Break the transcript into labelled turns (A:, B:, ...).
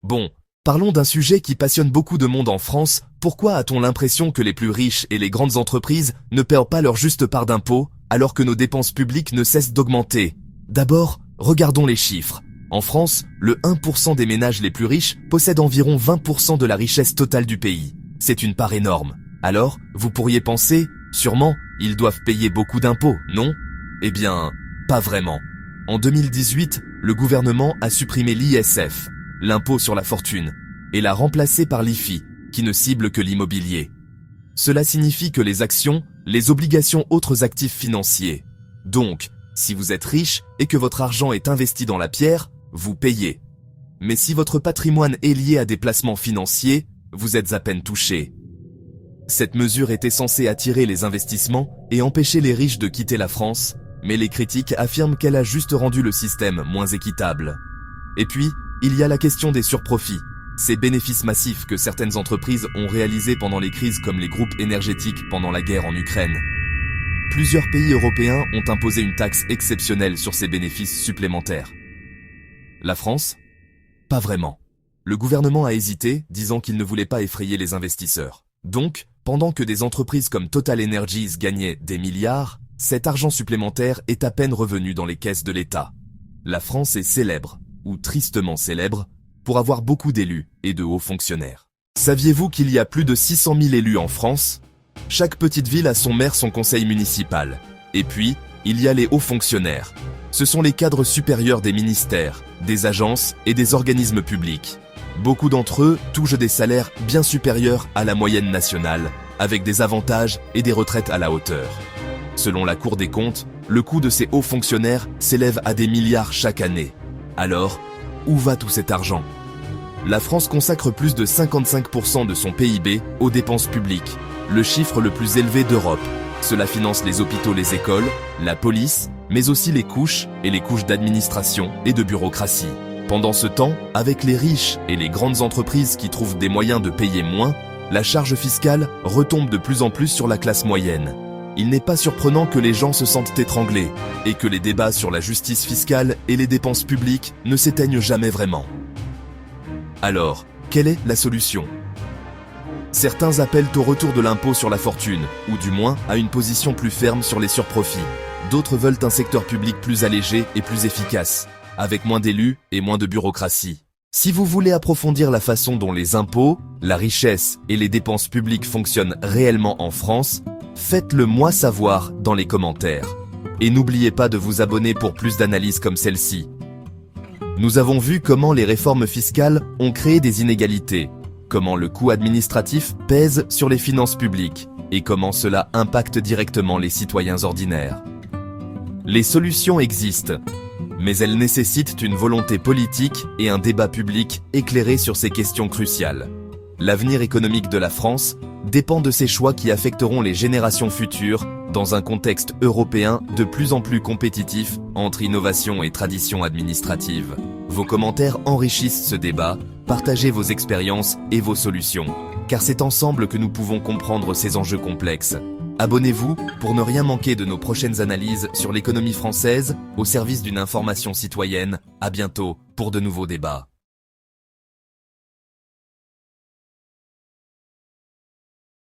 A: Bon, parlons d'un sujet qui passionne beaucoup de monde en France. Pourquoi a-t-on l'impression que les plus riches et les grandes entreprises ne paient pas leur juste part d'impôts, alors que nos dépenses publiques ne cessent d'augmenter? D'abord, regardons les chiffres. En France, le 1% des ménages les plus riches possède environ 20% de la richesse totale du pays. C'est une part énorme. Alors, vous pourriez penser, sûrement, ils doivent payer beaucoup d'impôts, non? Eh bien, pas vraiment. En 2018, le gouvernement a supprimé l'ISF, l'impôt sur la fortune, et l'a remplacé par l'IFI, qui ne cible que l'immobilier. Cela signifie que les actions, les obligations autres actifs financiers. Donc, si vous êtes riche et que votre argent est investi dans la pierre, vous payez. Mais si votre patrimoine est lié à des placements financiers, vous êtes à peine touché. Cette mesure était censée attirer les investissements et empêcher les riches de quitter la France, mais les critiques affirment qu'elle a juste rendu le système moins équitable. Et puis, il y a la question des surprofits, ces bénéfices massifs que certaines entreprises ont réalisés pendant les crises comme les groupes énergétiques pendant la guerre en Ukraine. Plusieurs pays européens ont imposé une taxe exceptionnelle sur ces bénéfices supplémentaires. La France? Pas vraiment. Le gouvernement a hésité, disant qu'il ne voulait pas effrayer les investisseurs. Donc, pendant que des entreprises comme Total Energies gagnaient des milliards, cet argent supplémentaire est à peine revenu dans les caisses de l'État. La France est célèbre, ou tristement célèbre, pour avoir beaucoup d'élus et de hauts fonctionnaires. Saviez-vous qu'il y a plus de 600 000 élus en France? Chaque petite ville a son maire, son conseil municipal. Et puis, il y a les hauts fonctionnaires. Ce sont les cadres supérieurs des ministères, des agences et des organismes publics. Beaucoup d'entre eux touchent des salaires bien supérieurs à la moyenne nationale, avec des avantages et des retraites à la hauteur. Selon la Cour des comptes, le coût de ces hauts fonctionnaires s'élève à des milliards chaque année. Alors, où va tout cet argent? La France consacre plus de 55% de son PIB aux dépenses publiques, le chiffre le plus élevé d'Europe. Cela finance les hôpitaux, les écoles, la police, mais aussi les couches d'administration et de bureaucratie. Pendant ce temps, avec les riches et les grandes entreprises qui trouvent des moyens de payer moins, la charge fiscale retombe de plus en plus sur la classe moyenne. Il n'est pas surprenant que les gens se sentent étranglés et que les débats sur la justice fiscale et les dépenses publiques ne s'éteignent jamais vraiment. Alors, quelle est la solution? Certains appellent au retour de l'impôt sur la fortune, ou du moins à une position plus ferme sur les surprofits. D'autres veulent un secteur public plus allégé et plus efficace, avec moins d'élus et moins de bureaucratie. Si vous voulez approfondir la façon dont les impôts, la richesse et les dépenses publiques fonctionnent réellement en France, faites-le moi savoir dans les commentaires. Et n'oubliez pas de vous abonner pour plus d'analyses comme celle-ci. Nous avons vu comment les réformes fiscales ont créé des inégalités, comment le coût administratif pèse sur les finances publiques et comment cela impacte directement les citoyens ordinaires. Les solutions existent, mais elles nécessitent une volonté politique et un débat public éclairé sur ces questions cruciales. L'avenir économique de la France dépend de ces choix qui affecteront les générations futures dans un contexte européen de plus en plus compétitif entre innovation et tradition administrative. Vos commentaires enrichissent ce débat, partagez vos expériences et vos solutions, car c'est ensemble que nous pouvons comprendre ces enjeux complexes. Abonnez-vous pour ne rien manquer de nos prochaines analyses sur l'économie française au service d'une information citoyenne. À bientôt pour de nouveaux débats.